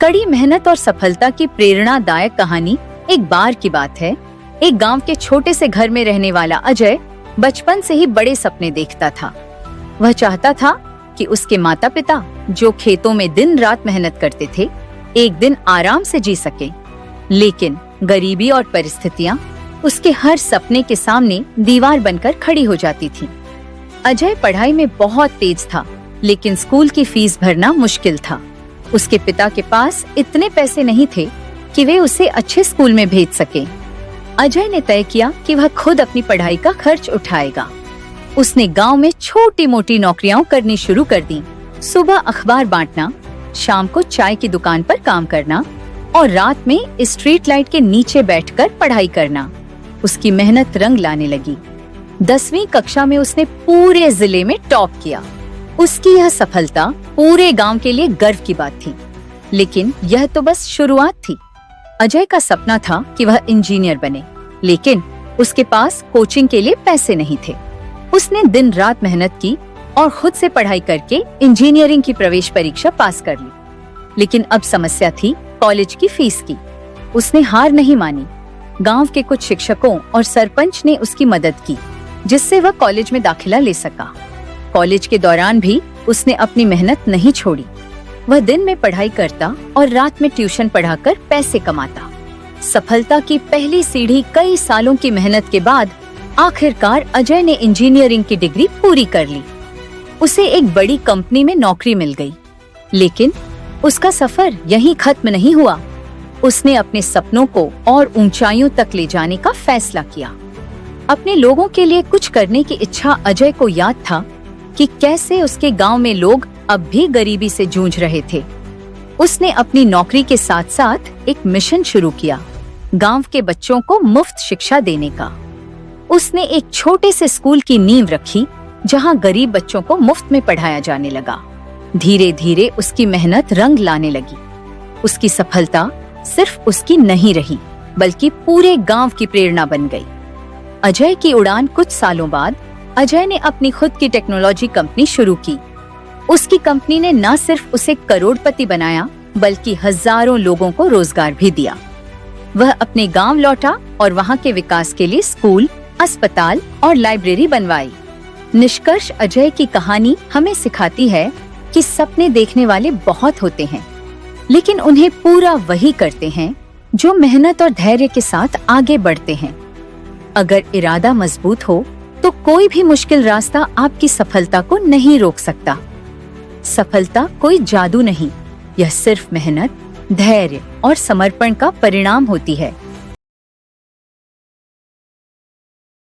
कड़ी मेहनत और सफलता की प्रेरणादायक कहानी एक बार की बात है। एक गांव के छोटे से घर में रहने वाला अजय बचपन से ही बड़े सपने देखता था। वह चाहता था कि उसके माता पिता, जो खेतों में दिन रात मेहनत करते थे, एक दिन आराम से जी सके। लेकिन गरीबी और परिस्थितियां उसके हर सपने के सामने दीवार बनकर खड़ी हो जाती थीं। अजय पढ़ाई में बहुत तेज था, लेकिन स्कूल की फीस भरना मुश्किल था। उसके पिता के पास इतने पैसे नहीं थे कि वे उसे अच्छे स्कूल में भेज सके। अजय ने तय किया कि वह खुद अपनी पढ़ाई का खर्च उठाएगा। उसने गांव में छोटी मोटी नौकरियां करनी शुरू कर दी। सुबह अखबार बांटना, शाम को चाय की दुकान पर काम करना और रात में स्ट्रीट लाइट के नीचे बैठकर पढ़ाई करना। उसकी मेहनत रंग लाने लगी। 10वीं कक्षा में उसने पूरे जिले में टॉप किया। उसकी यह सफलता पूरे गांव के लिए गर्व की बात थी। लेकिन यह तो बस शुरुआत थी। अजय का सपना था कि वह इंजीनियर बने, लेकिन उसके पास कोचिंग के लिए पैसे नहीं थे। उसने दिन रात मेहनत की और खुद से पढ़ाई करके इंजीनियरिंग की प्रवेश परीक्षा पास कर ली। लेकिन अब समस्या थी कॉलेज की फीस की। उसने हार नहीं मानी। गांव के कुछ शिक्षकों और सरपंच ने उसकी मदद की, जिससे वह कॉलेज में दाखिला ले सका। कॉलेज के दौरान भी उसने अपनी मेहनत नहीं छोड़ी। वह दिन में पढ़ाई करता और रात में ट्यूशन पढ़ाकर पैसे कमाता। सफलता की पहली सीढ़ी कई सालों की मेहनत के बाद आखिरकार अजय ने इंजीनियरिंग की डिग्री पूरी कर ली। उसे एक बड़ी कंपनी में नौकरी मिल गई। लेकिन उसका सफर यहीं खत्म नहीं हुआ। उसने अपने सपनों को और ऊंचाइयों तक ले जाने का फैसला किया। अपने लोगों के लिए कुछ करने की इच्छा अजय को याद था कि कैसे उसके गांव में लोग अब भी गरीबी से जूझ रहे थे। उसने अपनी नौकरी के साथ साथ एक मिशन शुरू किया, गांव के बच्चों को मुफ्त शिक्षा देने का। उसने एक छोटे से स्कूल की नींव रखी, जहां गरीब बच्चों को मुफ्त में पढ़ाया जाने लगा। धीरे धीरे उसकी मेहनत रंग लाने लगी। उसकी सफलता सिर्फ उसकी नहीं रही, बल्कि पूरे गांव की प्रेरणा बन गई। अजय की उड़ान कुछ सालों बाद अजय ने अपनी खुद की टेक्नोलॉजी कंपनी शुरू की। उसकी कंपनी ने न सिर्फ उसे करोड़पति बनाया, बल्कि हजारों लोगों को रोजगार भी दिया। वह अपने गांव लौटा और वहां के विकास के लिए स्कूल, अस्पताल और लाइब्रेरी बनवाई। निष्कर्ष अजय की कहानी हमें सिखाती है कि सपने देखने वाले बहुत होते हैं, लेकिन उन्हें पूरा वही करते हैं जो मेहनत और धैर्य के साथ आगे बढ़ते हैं। अगर इरादा मजबूत हो तो कोई भी मुश्किल रास्ता आपकी सफलता को नहीं रोक सकता। सफलता कोई जादू नहीं, यह सिर्फ मेहनत, धैर्य और समर्पण का परिणाम होती है।